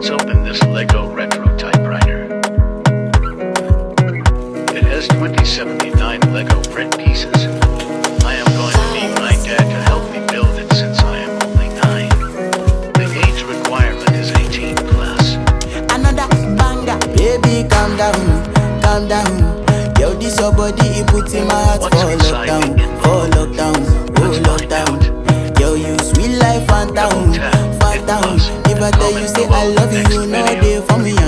Let's open this Lego retro typewriter. It has 2079 Lego print pieces. I am going to need my dad to help me build it since I am only 9. The age requirement is 18 plus. Another banger. Baby, calm down, calm down. Yo, this your body, it puts in my heart What's for inside lockdown, the envelope? for lockdown, oh Let's find lockdown. Yo, you sweet life, phantom, Double tap, phantom. hit plus, If I tell you, say I love you, no day for me.